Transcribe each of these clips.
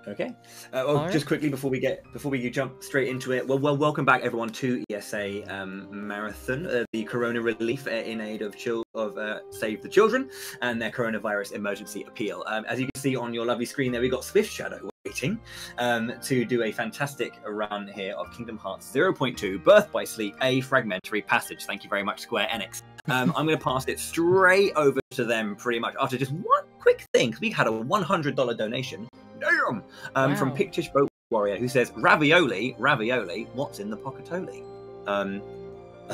Okay. Well, just quickly before we jump straight into it. Well, welcome back everyone to ESA Marathon, the Corona Relief in aid of Save the Children and their coronavirus emergency appeal. As you can see on your lovely screen there, we got Swift Shadow waiting to do a fantastic run here of Kingdom Hearts 0.2 Birth by Sleep, a fragmentary passage. Thank you very much, Square Enix. I'm going to pass it straight over to them pretty much after just one quick thing, because we had a $100 donation. Damn! From Pictish Boat Warrior, who says, ravioli, what's in the pocketoli? I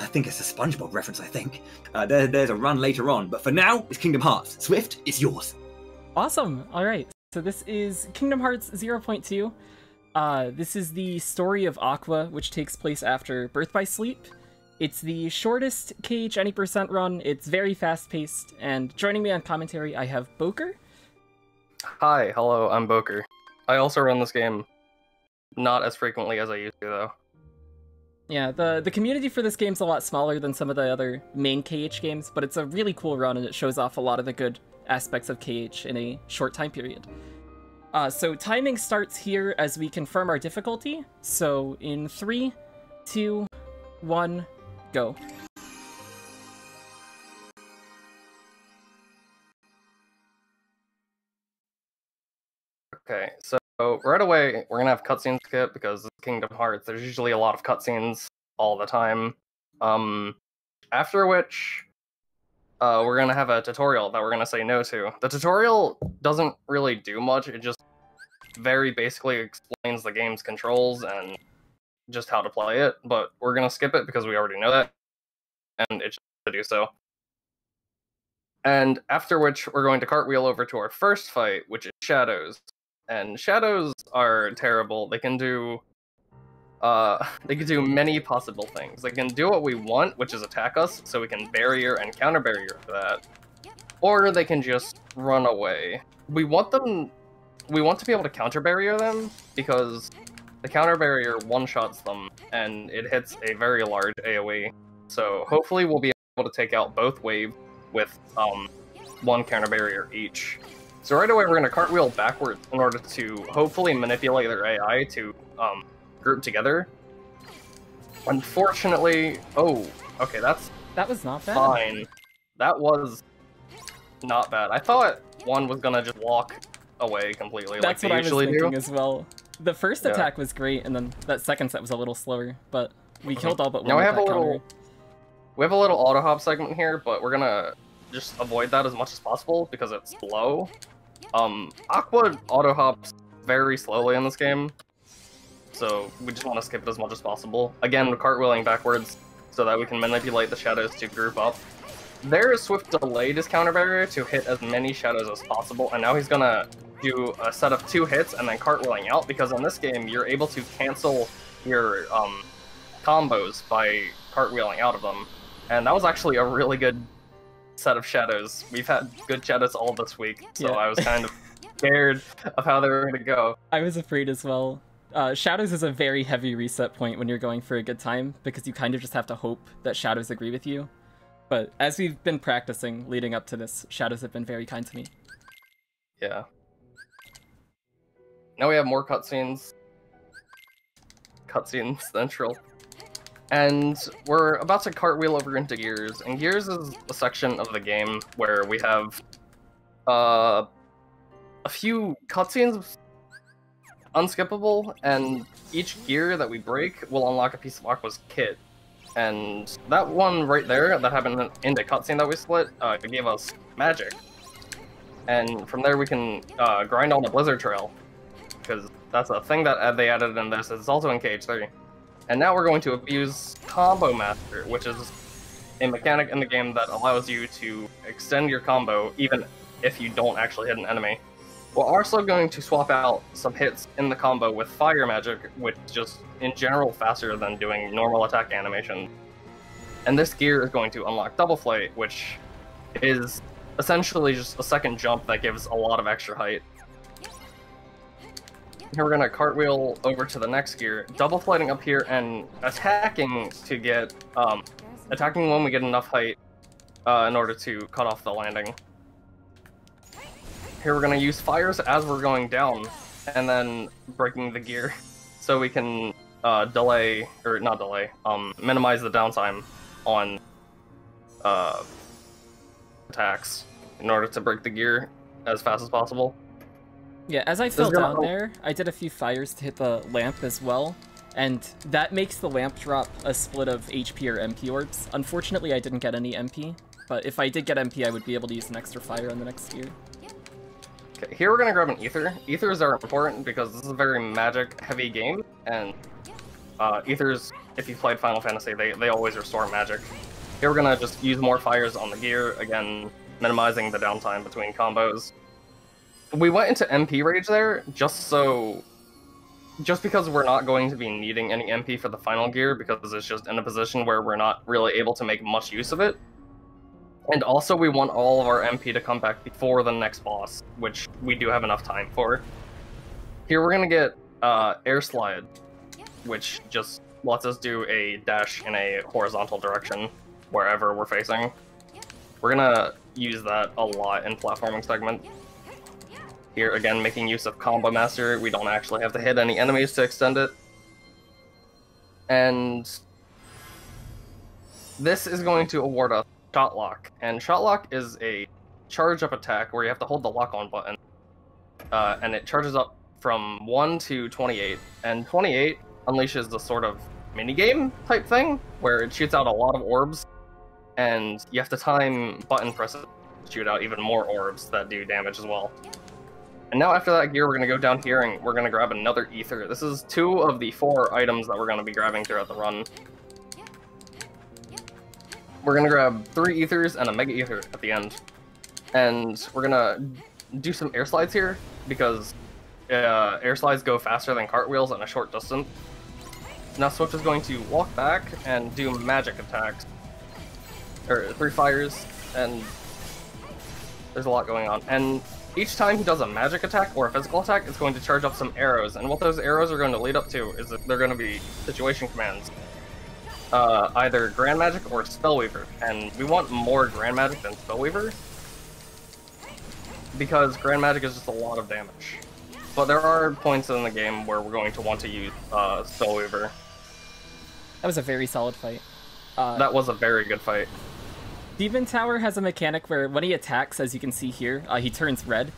think it's a SpongeBob reference, I think. There's a run later on, but for now, it's Kingdom Hearts. Swift, it's yours. Awesome. All right. So this is Kingdom Hearts 0.2. This is the story of Aqua, which takes place after Birth by Sleep. It's the shortest KH any % run. It's very fast-paced, and joining me on commentary, I have Boker. Hi, hello, I'm Boker. I also run this game not as frequently as I used to, though. Yeah, the community for this game's a lot smaller than some of the other main KH games, but it's a really cool run, and it shows off a lot of the good aspects of KH in a short time period. So timing starts here as we confirm our difficulty. So in 3, 2, 1, go. Okay, so right away, we're gonna have cutscene skip because it's Kingdom Hearts. There's usually a lot of cutscenes all the time. After which, we're gonna have a tutorial that we're gonna say no to. The tutorial doesn't really do much. It just very basically explains the game's controls and just how to play it. But we're gonna skip it because we already know that, and it's to do so. And after which, we're going to cartwheel over to our first fight, which is Shadows. And Shadows are terrible. They can do many possible things. They can do what we want, which is attack us, so we can barrier and counter barrier for that. Or they can just run away. We want to be able to counter barrier them, because the counter barrier one-shots them, and it hits a very large AoE. So hopefully we'll be able to take out both waves with one counter barrier each. So right away we're going to cartwheel backwards in order to hopefully manipulate their AI to group together. Unfortunately, okay, that was not bad. Fine. That was not bad. I thought one was gonna just walk away completely. That's like what they usually I was thinking do. as well. The first attack was great, and then that second set was a little slower, but we killed all but one. Now we have a little auto hop segment here, but we're gonna just avoid that as much as possible because it's slow. Aqua auto hops very slowly in this game, so we just want to skip it as much as possible. Again, we're cartwheeling backwards so that we can manipulate the shadows to group up. There, Swift delayed his counter barrier to hit as many shadows as possible, and now he's gonna do a set of 2 hits and then cartwheeling out, because in this game you're able to cancel your combos by cartwheeling out of them. And that was actually a really good set of shadows. We've had good shadows all this week, so I was kind of scared of how they were going to go. I was afraid as well. Shadows is a very heavy reset point when you're going for a good time, because you kind of just have to hope that Shadows agree with you. But as we've been practicing leading up to this, Shadows have been very kind to me. Yeah. Now we have more cutscenes. Cutscene Central. And we're about to cartwheel over into Gears, and Gears is a section of the game where we have a few cutscenes unskippable, and each gear that we break will unlock a piece of Aqua's kit. And that one right there, that happened in the cutscene that we split, gave us magic. And from there we can grind on the Blizzard Trail, because that's a thing that they added in this. It's also in KH3. And now we're going to abuse Combo Master, which is a mechanic in the game that allows you to extend your combo even if you don't actually hit an enemy. We're also going to swap out some hits in the combo with Fire Magic, which is just in general faster than doing normal attack animation. And this gear is going to unlock Double Flight, which is essentially just a second jump that gives a lot of extra height. Here we're going to cartwheel over to the next gear, double flighting up here and attacking to get, attacking when we get enough height in order to cut off the landing. Here we're going to use fires as we're going down, and then breaking the gear, so we can minimize the downtime on attacks in order to break the gear as fast as possible. Yeah, as I fell down there, I did a few fires to hit the lamp as well, and that makes the lamp drop a split of HP or MP orbs. Unfortunately, I didn't get any MP, but if I did get MP, I would be able to use an extra fire on the next gear. Okay, here we're gonna grab an Ether. Ethers are important because this is a very magic-heavy game, and Ethers, if you've played Final Fantasy, they always restore magic. Here we're gonna just use more fires on the gear, again, minimizing the downtime between combos. We went into MP Rage there just because we're not going to be needing any MP for the final gear, because it's just in a position where we're not really able to make much use of it. And also we want all of our MP to come back before the next boss, which we do have enough time for. Here we're gonna get Air Slide, which just lets us do a dash in a horizontal direction wherever we're facing. We're gonna use that a lot in platforming segment. Here, again, making use of Combo Master, we don't actually have to hit any enemies to extend it. And this is going to award us Shot Lock. And Shot Lock is a charge-up attack where you have to hold the lock-on button. And it charges up from 1 to 28. And 28 unleashes the sort of minigame type thing, where it shoots out a lot of orbs, and you have to time button presses to shoot out even more orbs that do damage as well. And now after that gear, we're going to go down here and we're going to grab another Ether. This is 2 of the 4 items that we're going to be grabbing throughout the run. We're going to grab 3 Ethers and a Mega Ether at the end. And we're going to do some air slides here, because air slides go faster than cartwheels in a short distance. Now Swift is going to walk back and do magic attacks. Or 3 fires, and there's a lot going on. And each time he does a magic attack or a physical attack, it's going to charge up some arrows, and what those arrows are going to lead up to is that they're going to be situation commands. Either Grand Magic or Spellweaver, and we want more Grand Magic than Spellweaver, because Grand Magic is just a lot of damage. But there are points in the game where we're going to want to use Spellweaver. That was a very solid fight. That was a very good fight. Demon Tower has a mechanic where when he attacks, as you can see here, he turns red.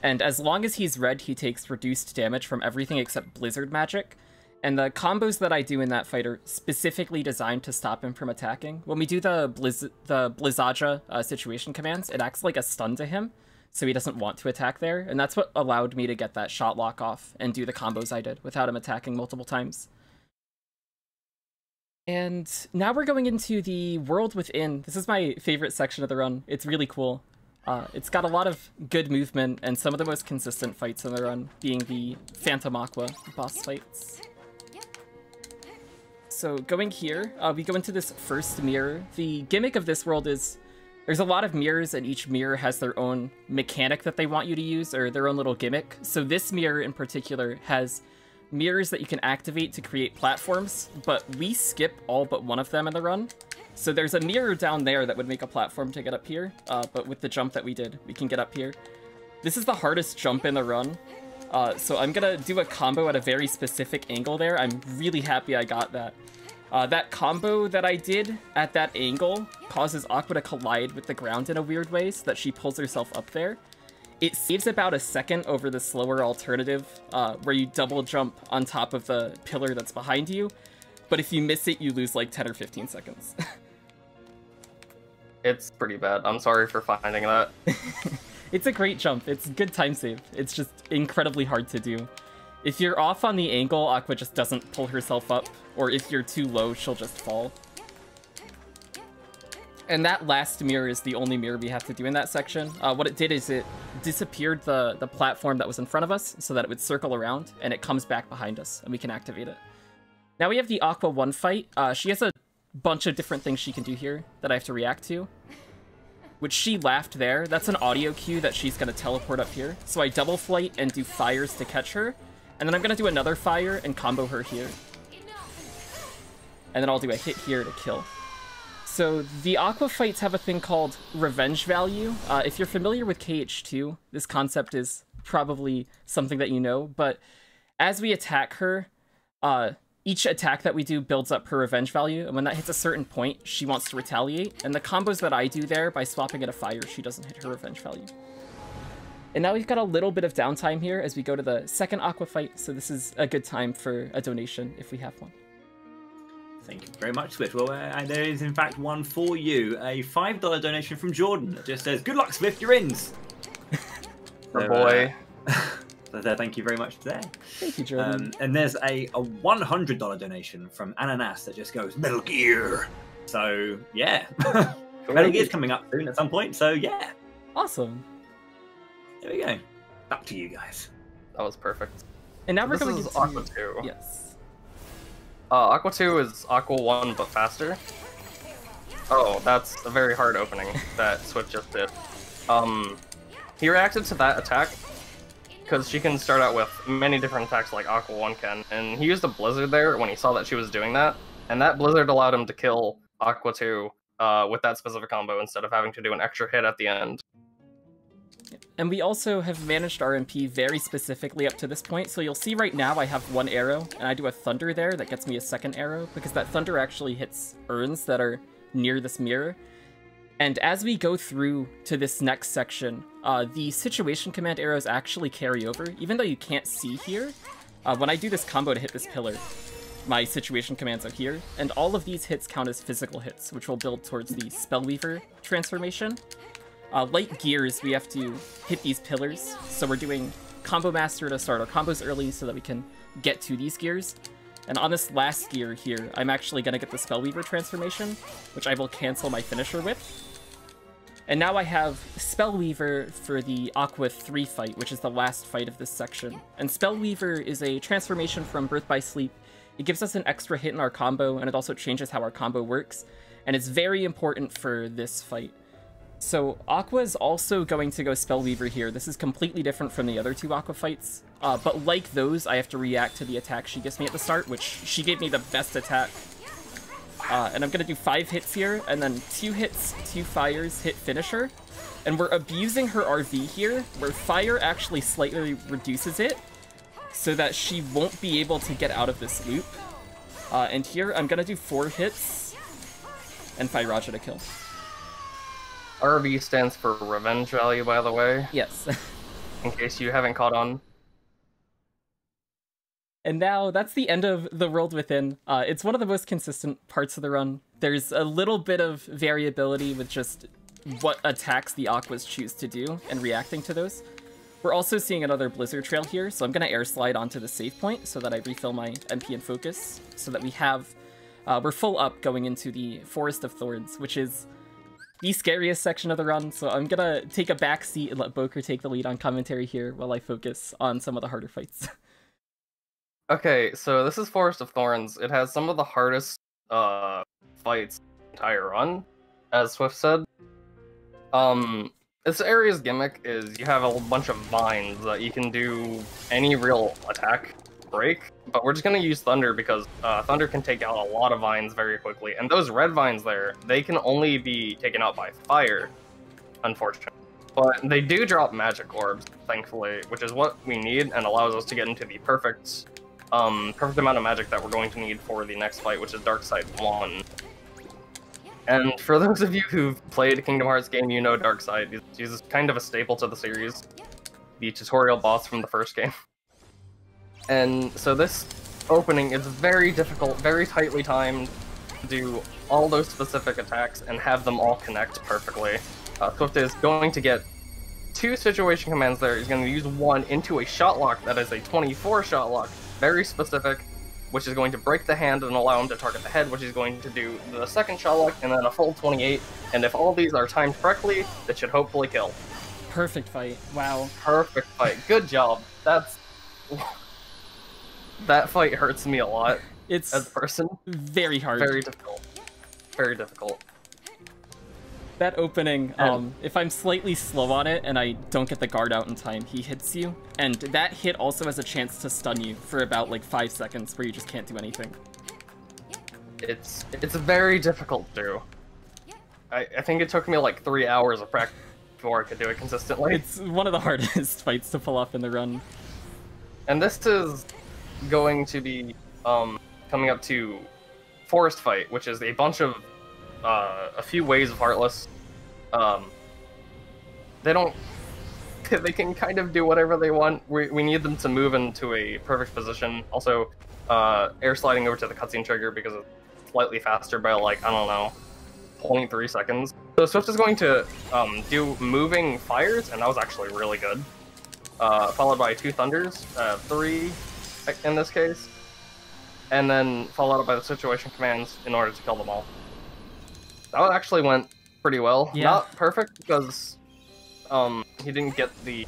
And as long as he's red, he takes reduced damage from everything except Blizzard magic. And the combos that I do in that fight are specifically designed to stop him from attacking. When we do the Blizzaja situation commands, it acts like a stun to him, so he doesn't want to attack there. And that's what allowed me to get that shot lock off and do the combos I did without him attacking multiple times. And now we're going into the World Within. This is my favorite section of the run. It's really cool. It's got a lot of good movement, and some of the most consistent fights in the run being the Phantom Aqua boss fights. So going here, we go into this first mirror. The gimmick of this world is there's a lot of mirrors, and each mirror has their own mechanic that they want you to use, or their own little gimmick. So this mirror in particular has mirrors that you can activate to create platforms, but we skip all but one of them in the run. So there's a mirror down there that would make a platform to get up here, but with the jump that we did, we can get up here. This is the hardest jump in the run, so I'm gonna do a combo at a very specific angle there. I'm really happy I got that. That combo that I did at that angle causes Aqua to collide with the ground in a weird way so that she pulls herself up there. It saves about a second over the slower alternative, where you double jump on top of the pillar that's behind you, but if you miss it, you lose like 10 or 15 seconds. It's pretty bad. I'm sorry for finding that. It's a great jump. It's a good time save. It's just incredibly hard to do. If you're off on the angle, Aqua just doesn't pull herself up, or if you're too low, she'll just fall. And that last mirror is the only mirror we have to do in that section. What it did is it disappeared the platform that was in front of us so that it would circle around, and it comes back behind us, and we can activate it. Now we have the Aqua 1 fight. She has a bunch of different things she can do here that I have to react to. Which she laughed there. That's an audio cue that she's going to teleport up here. So I double flight and do fires to catch her. And then I'm going to do another fire and combo her here. And then I'll do a hit here to kill. So the Aqua fights have a thing called revenge value. If you're familiar with KH2, this concept is probably something that you know, but as we attack her, each attack that we do builds up her revenge value, and when that hits a certain point, she wants to retaliate, and the combos that I do there, by swapping at a fire, she doesn't hit her revenge value. And now we've got a little bit of downtime here as we go to the second Aqua fight, so this is a good time for a donation if we have one. Thank you very much, Swift. Well, there is in fact one for you, a $5 donation from Jordan that just says, "Good luck, Swift, you're ins." Good boy. So thank you very much there. Thank you, Jordan. And there's a $100 donation from Ananas that just goes, "Metal Gear." So yeah, Metal Gear's coming up soon at some point. So yeah, Awesome. there we go. Back to you guys. That was perfect. And now we're This going is into Aqua 2. Yes. Aqua 2 is Aqua 1, but faster. Oh, that's a very hard opening that Swift just did. He reacted to that attack, because she can start out with many different attacks like Aqua 1 can, and he used a Blizzard there when he saw that she was doing that, and that Blizzard allowed him to kill Aqua 2 with that specific combo instead of having to do an extra hit at the end. And we also have managed RMP very specifically up to this point, so you'll see right now I have one arrow, and I do a Thunder there that gets me a second arrow, because that Thunder actually hits urns that are near this mirror. And as we go through to this next section, the situation command arrows actually carry over, even though you can't see here. When I do this combo to hit this pillar, my situation commands are here, and all of these hits count as physical hits, which will build towards the Spellweaver transformation. Like Gears, we have to hit these pillars, so we're doing Combo Master to start our combos early so that we can get to these gears. And on this last gear here, I'm actually going to get the Spellweaver transformation, which I will cancel my finisher with. And now I have Spellweaver for the Aqua 3 fight, which is the last fight of this section. And Spellweaver is a transformation from Birth by Sleep. It gives us an extra hit in our combo, and it also changes how our combo works. And it's very important for this fight. So Aqua is also going to go Spellweaver here. This is completely different from the other two Aqua fights. But like those, I have to react to the attack she gives me at the start, which she gave me the best attack. And I'm going to do 5 hits here, and then 2 hits, 2 fires, hit finisher. And we're abusing her RV here, where fire actually slightly reduces it, so that she won't be able to get out of this loop. And here, I'm going to do 4 hits, and Firaja to kill. RV stands for Revenge Value, by the way. Yes. In case you haven't caught on. And now, that's the end of The World Within. It's one of the most consistent parts of the run. There's a little bit of variability with just what attacks the Aquas choose to do and reacting to those. We're also seeing another Blizzard Trail here, so I'm going to air slide onto the save point so that I refill my MP and focus, so that we have... we're full up going into the Forest of Thorns, which is the scariest section of the run, so I'm going to take a back seat and let Boker take the lead on commentary here while I focus on some of the harder fights. Okay, so this is Forest of Thorns. It has some of the hardest fights in the entire run, as Swift said. This area's gimmick is you have a bunch of vines that you can do any real attack break, but we're just going to use Thunder because Thunder can take out a lot of vines very quickly, and those red vines there, they can only be taken out by fire, unfortunately. But they do drop magic orbs, thankfully, which is what we need and allows us to get into the perfect amount of magic that we're going to need for the next fight, which is Darkside 1. And for those of you who've played a Kingdom Hearts game, you know Darkside. He's kind of a staple to the series. The tutorial boss from the first game. And so this opening is very difficult, very tightly timed to do all those specific attacks and have them all connect perfectly. Swift is going to get 2 situation commands there. He's going to use one into a shot lock that is a 24 shot lock, very specific, which is going to break the hand and allow him to target the head, which is going to do the second shot lock, and then a full 28. And if all of these are timed correctly, it should hopefully kill. Perfect fight. Wow. Perfect fight. Good job. That fight hurts me a lot. It's as a person. Very hard. Very difficult. Very difficult. That opening, if I'm slightly slow on it and I don't get the guard out in time, he hits you. And that hit also has a chance to stun you for about like 5 seconds where you just can't do anything. It's very difficult to do. I think it took me like 3 hours of practice before I could do it consistently. It's one of the hardest fights to pull off in the run. And this is going to be coming up to Forest Fight, which is a bunch of a few ways of Heartless. They can kind of do whatever they want. We need them to move into a perfect position. Also, air sliding over to the cutscene trigger because it's slightly faster by like, I don't know, 0.3 seconds. So Swift is going to do moving fires, and that was actually really good. Followed by 2 thunders, 3 in this case, and then followed up by the situation commands in order to kill them all. That one actually went pretty well. Yeah. Not perfect because he didn't get the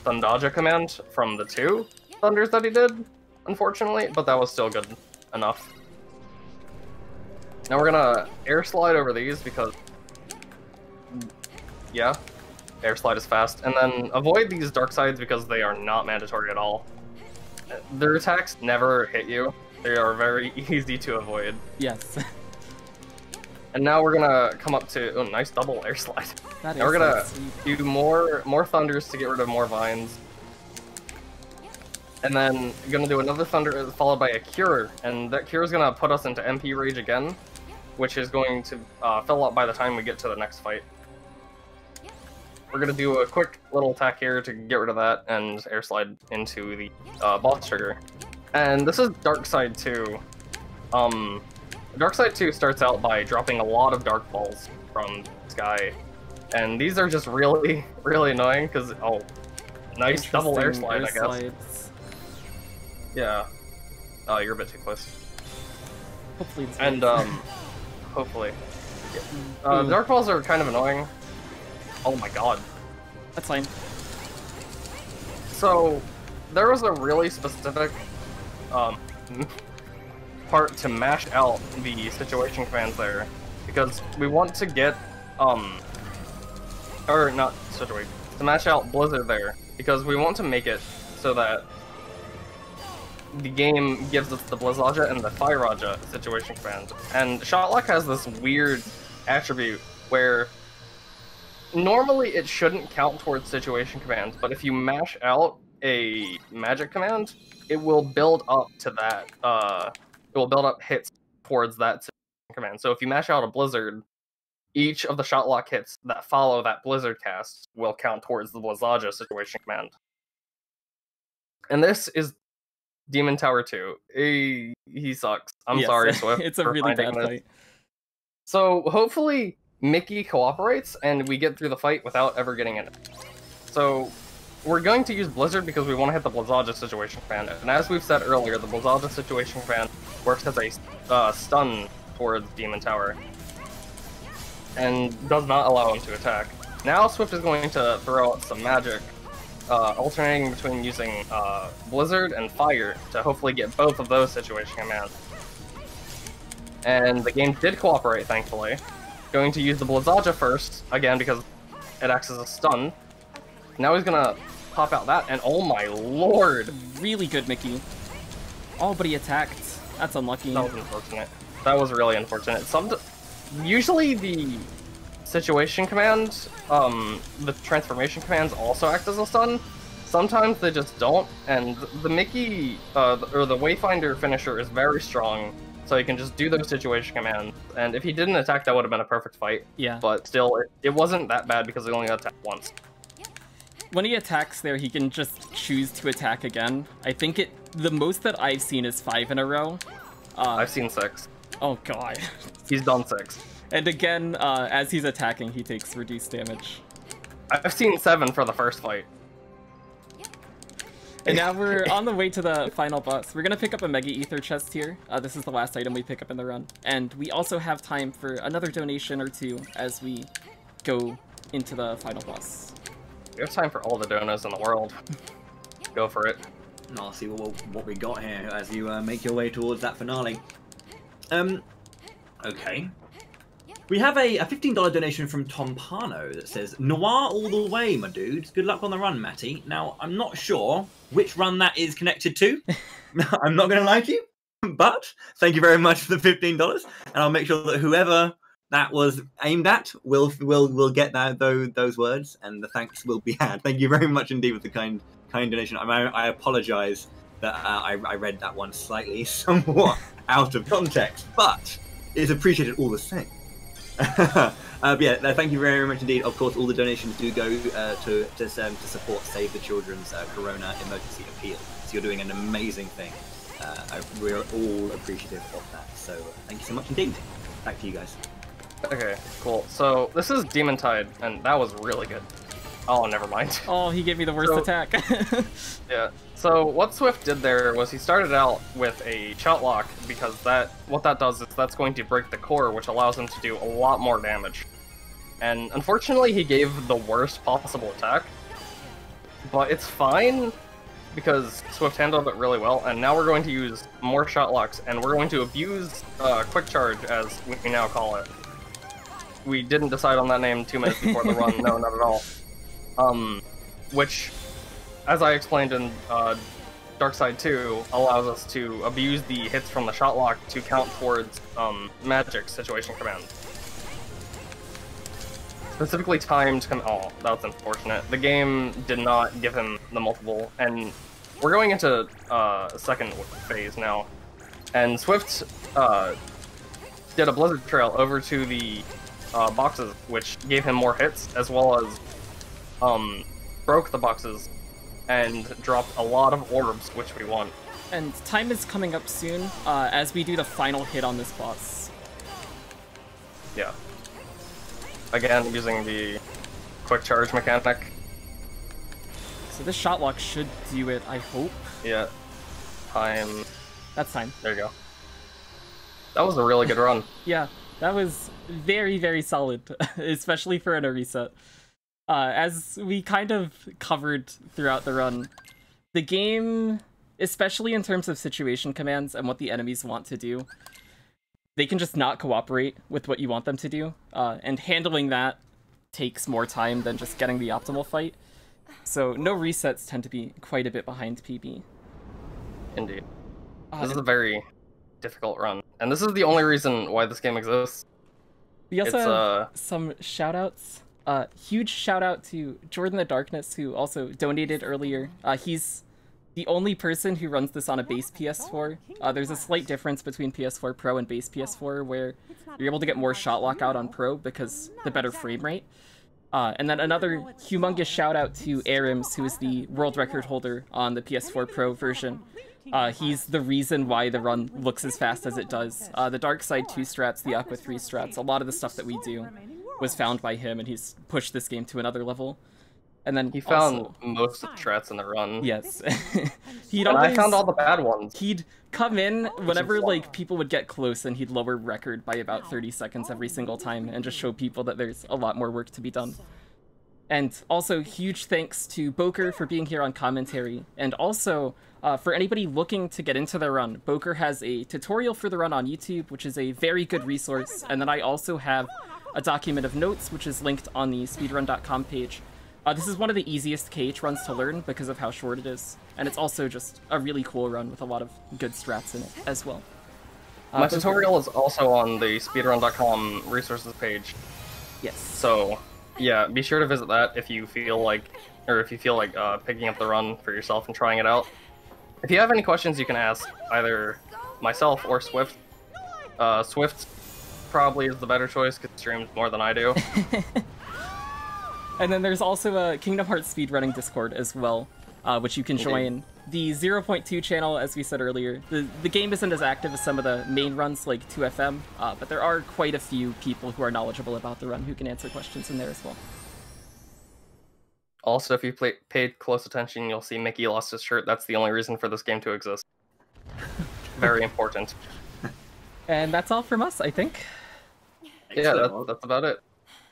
Thundaja command from the 2 thunders that he did, unfortunately, but that was still good enough. Now we're gonna air slide over these because, yeah, air slide is fast, and then avoid these dark sides because they are not mandatory at all. Their attacks never hit you. They are very easy to avoid. Yes. And now we're gonna come up to nice double air slide. That Now we're gonna sweet. do more thunders to get rid of more vines. And then gonna do another thunder followed by a cure, and that cure is gonna put us into MP rage again, which is going to fill up by the time we get to the next fight. We're gonna do a quick little attack here to get rid of that and air slide into the boss trigger. And this is Dark Side 2. Dark Side 2 starts out by dropping a lot of dark balls from the sky. And these are just really, really annoying because, oh, nice double air slide, I guess. Slides. Yeah. Oh, you're a bit too close. Hopefully it's And, good. hopefully. The dark balls are kind of annoying. Oh my god. That's fine. So, there was a really specific part to mash out the situation commands there, because we want to get, or not situation, to mash out Blizzard there, because we want to make it so that the game gives us the Blizzaja and the Fire-Raja situation command. And Shotlock has this weird attribute where normally it shouldn't count towards situation commands, but if you mash out a magic command, it will build up to that, it will build up hits towards that situation command. So if you mash out a Blizzard, each of the Shotlock hits that follow that Blizzard cast will count towards the Blizzaja situation command. And this is Demon Tower 2. He sucks. I'm Yes, sorry, Swift. it's a for really finding bad this. fight. So hopefully Mickey cooperates and we get through the fight without ever getting in it. So we're going to use Blizzard because we want to hit the Blizzaja situation command. And as we've said earlier, the Blizzaja situation command works as a stun towards Demon Tower and does not allow him to attack. Now Swift is going to throw out some magic, alternating between using Blizzard and Fire to hopefully get both of those situation commands. And the game did cooperate, thankfully. Going to use the Blizzaja first, again, because it acts as a stun. Now he's gonna pop out that, and oh my lord! Really good, Mickey. Oh, but he attacked. That's unlucky. That was unfortunate. That was really unfortunate. Usually the situation command, the transformation commands also act as a stun. Sometimes they just don't, and the Mickey, or the Wayfinder finisher is very strong, so he can just do those situation commands, and if he didn't attack, that would have been a perfect fight. Yeah. But still, it wasn't that bad because he only got attacked once. When he attacks there, he can just choose to attack again. I think the most that I've seen is 5 in a row. I've seen 6. Oh god. He's done 6. And again, as he's attacking, he takes reduced damage. I've seen 7 for the first fight. And now we're on the way to the final boss. We're gonna pick up a Mega Ether chest here. This is the last item we pick up in the run. And we also have time for another donation or two as we go into the final boss. We have time for all the donuts in the world. Go for it. And I'll see what we got here as you make your way towards that finale. Okay. We have a $15 donation from Tom Parno that says, Noir all the way, my dudes. Good luck on the run, Matty. Now, I'm not sure which run that is connected to. I'm not going to lie to you. But thank you very much for the $15. And I'll make sure that whoever that was aimed at. We'll get that those words, and the thanks will be had. Thank you very much indeed for the kind donation. I apologize that I read that one slightly somewhat out of context, but it's appreciated all the same. But yeah, thank you very much indeed. Of course, all the donations do go to support Save the Children's Corona Emergency Appeal. So you're doing an amazing thing. We're all appreciative of that. So thank you so much indeed. Back to you guys. Okay, cool. So this is Demon Tide, and that was really good. Oh, never mind. Oh, he gave me the worst attack. Yeah. So what Swift did there was he started out with a shot lock, because what that does is that's going to break the core, which allows him to do a lot more damage. And unfortunately, he gave the worst possible attack, but it's fine because Swift handled it really well. And now we're going to use more shot locks, and we're going to abuse quick charge, as we now call it. We didn't decide on that name 2 minutes before the run. No, not at all. Which, as I explained in Darkside 2, allows us to abuse the hits from the shot lock to count towards magic situation command. Specifically timed oh, that was unfortunate. The game did not give him the multiple, and we're going into a second phase now. And Swift did a Blizzard Trail over to the boxes, which gave him more hits, as well as broke the boxes and dropped a lot of orbs, which we want. And time is coming up soon as we do the final hit on this boss. Yeah. Again, using the quick charge mechanic. So this shot lock should do it, I hope. Yeah. Time. That's time. There you go. That was a really good run. Yeah, that was very, very solid, especially for an reset. As we kind of covered throughout the run, the game, especially in terms of situation commands and what the enemies want to do, they can just not cooperate with what you want them to do, and handling that takes more time than just getting the optimal fight. So no resets tend to be quite a bit behind PB. Indeed. This is a very difficult run, and this is the only reason why this game exists. We also have some shoutouts. Huge shout out to Jordan the Darkness, who also donated earlier. He's the only person who runs this on a base PS4. There's a slight difference between PS4 Pro and base PS4, where you're able to get more shot lock out on Pro because the better frame rate. And then another humongous shout out to Arims, who is the world record holder on the PS4 Pro version. He's the reason why the run looks as fast as it does. The Darkside 2 strats, the Aqua 3 strats, a lot of the stuff that we do was found by him, and he's pushed this game to another level. And then he found most of the strats in the run. Yes. I found all the bad ones. He'd come in whenever like people would get close, and he'd lower record by about 30 seconds every single time and just show people that there's a lot more work to be done. And also huge thanks to Boker for being here on commentary, and also for anybody looking to get into the run, Boker has a tutorial for the run on YouTube, which is a very good resource, and then I also have a document of notes, which is linked on the speedrun.com page. This is one of the easiest KH runs to learn because of how short it is, and it's also just a really cool run with a lot of good strats in it as well. My tutorial is also on the speedrun.com resources page. Yes. So, yeah, be sure to visit that if you feel like, picking up the run for yourself and trying it out. If you have any questions, you can ask either myself or Swift. Swift probably is the better choice because he streams more than I do. And then there's also a Kingdom Hearts speedrunning Discord as well, which you can join. The 0.2 channel, as we said earlier, the game isn't as active as some of the main runs like 2FM, but there are quite a few people who are knowledgeable about the run who can answer questions in there as well. Also, if you paid close attention, you'll see Mickey lost his shirt. That's the only reason for this game to exist. Very important. And that's all from us, I think. Excellent. Yeah, that's about it.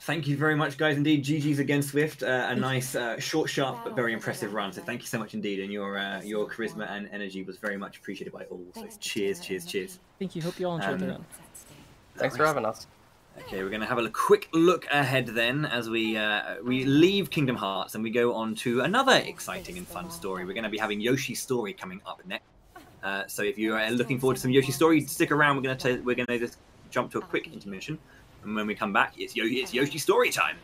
Thank you very much, guys. Indeed, GG's against Swift. A nice, short, sharp, but very impressive run. So thank you so much indeed. And your charisma and energy was very much appreciated by all. So cheers, cheers, cheers. Thank you. Hope you all enjoyed the run. Thanks for having us. Okay, we're going to have a quick look ahead then as we leave Kingdom Hearts and we go on to another exciting and fun story. We're going to be having Yoshi's Story coming up next. So if you are looking forward to some Yoshi Story, stick around. We're going to just jump to a quick intermission And when we come back, it's Yoshi story time.